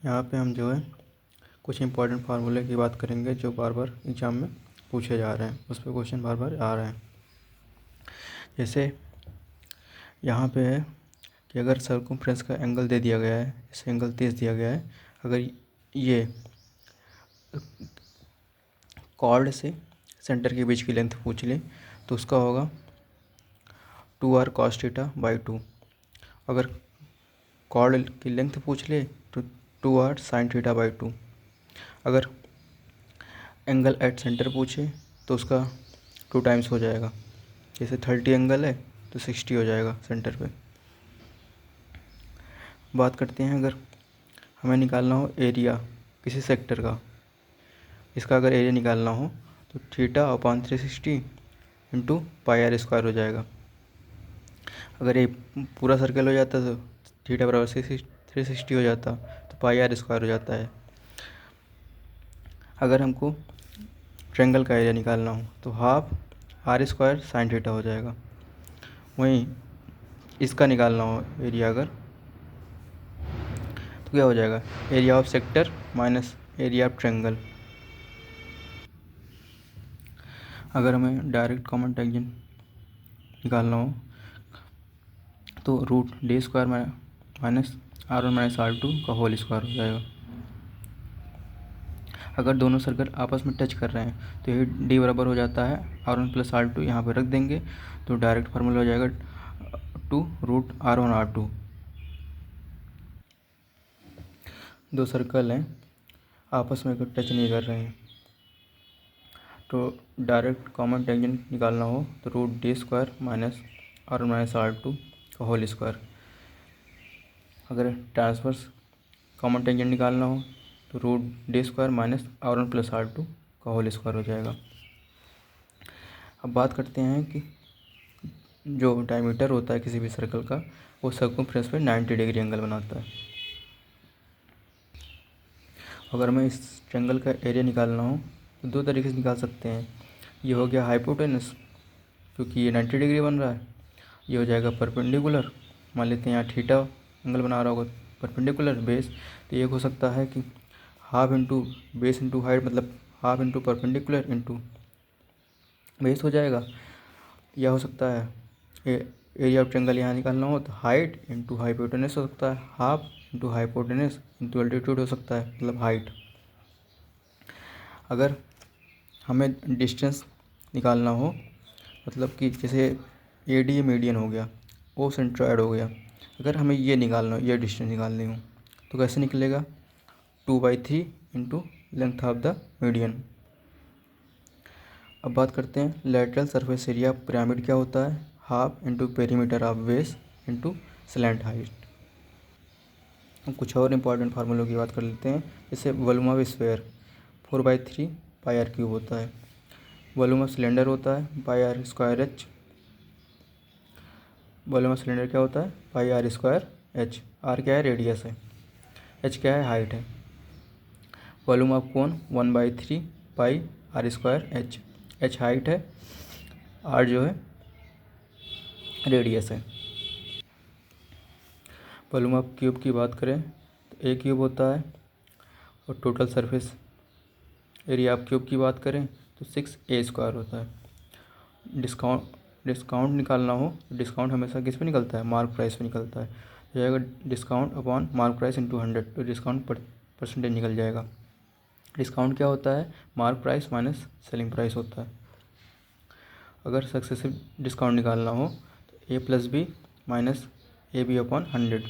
यहाँ पे हम जो है कुछ इंपॉर्टेंट फार्मूले की बात करेंगे जो बार बार एग्ज़ाम में पूछे जा रहे हैं, उस पर क्वेश्चन बार बार आ रहे हैं। जैसे यहाँ पे है कि अगर सर्कमफ्रेंस का एंगल दे दिया गया है, इसे एंगल 30 दिया गया है, अगर ये कॉर्ड से सेंटर के बीच की लेंथ पूछ ले तो उसका होगा 2r cos θ/2। अगर कॉर्ड की लेंथ पूछ ले तो 2r sin θ/2। अगर एंगल एट सेंटर पूछे तो उसका 2 टाइम्स हो जाएगा। जैसे 30 एंगल है तो 60 हो जाएगा सेंटर पे। बात करते हैं अगर हमें निकालना हो एरिया किसी सेक्टर का, इसका अगर एरिया निकालना हो तो θ/360 इंटू πr² हो जाएगा। अगर ये पूरा सर्कल हो जाता तो θ/360 हो जाता तो πr² हो जाता है। अगर हमको ट्रायंगल का एरिया निकालना हो तो हाफ r² sin θ हो जाएगा। वहीं इसका निकालना हो एरिया अगर तो क्या हो जाएगा, area of sector minus area of triangle. अगर हमें डायरेक्ट कॉमन टेंजेंट निकालना हो तो √d² माइनस r1 - r2 का होल स्क्वायर हो जाएगा। अगर दोनों सर्कल आपस में टच कर रहे हैं तो ये d बराबर हो जाता है r1 + r2, यहाँ पर रख देंगे तो डायरेक्ट फार्मूला हो जाएगा 2√r1r2। दो सर्कल हैं आपस में टच नहीं कर रहे हैं तो डायरेक्ट कॉमन टेंजेंट निकालना हो तो √d² माइनस r1 - r2 का होल स्क्वायर। अगर ट्रांसवर्स कॉमन टेंजेंट निकालना हो तो √d² माइनस r1 + r2 का होल स्क्वायर हो जाएगा। अब बात करते हैं कि जो डायमीटर होता है किसी भी सर्कल का वो सर्कमफ्रेंस पे 90 डिग्री एंगल बनाता है। अगर हमें इस ट्रायंगल का एरिया निकालना हो तो दो तरीके से निकाल सकते हैं। ये हो गया हाइपोटेनस क्योंकि ये 90 डिग्री बन रहा है। ये हो जाएगा परपेंडिकुलर, मान लेते हैं यहाँ थीटा एंगल बना रहा होगा परपेंडिकुलर बेस, तो ये हो सकता है कि half into base into height, मतलब half into perpendicular into base हो जाएगा। यह हो सकता है एरिया ऑफ ट्रायंगल यहाँ निकालना हो तो हाइट इंटू हाइपोटेनस हो सकता है, half into hypotenuse into altitude हो सकता है, मतलब हाइट। अगर हमें डिस्टेंस निकालना हो, मतलब कि जैसे AD मीडियन हो गया, O सेंट्रॉयड हो गया, अगर हमें ये निकालना हो, ये डिस्टेंस निकालनी हो तो कैसे निकलेगा, 2/3 into length of the median. अब बात करते हैं lateral surface area of pyramid क्या होता है, half into perimeter of base into slant height. हम कुछ और इंपॉर्टेंट फार्मूलों की बात कर लेते हैं। जैसे वॉल्यूम ऑफ स्फीयर 4/3 πr³ होता है। वॉल्यूम ऑफ सिलेंडर होता है πr²h। वॉल्यूम ऑफ सिलेंडर क्या होता है πr²h। r क्या है, रेडियस है, h क्या है, हाइट है। Volume of cone 1/3 πr²h। h height है, r जो है रेडियस है। वॉल्यूम ऑफ क्यूब की बात करें तो a क्यूब होता है, और total surface area of cube की बात करें तो 6a² होता है। डिस्काउंट निकालना हो तो डिस्काउंट हमेशा किस पे निकलता है, मार्क प्राइस पे निकलता है। हो जाएगा discount upon mark price into 100, तो डिस्काउंट परसेंटेज निकल जाएगा। डिस्काउंट क्या होता है, mark price minus selling price होता है। अगर सक्सेसिव डिस्काउंट निकालना हो तो a + b minus AB upon 100,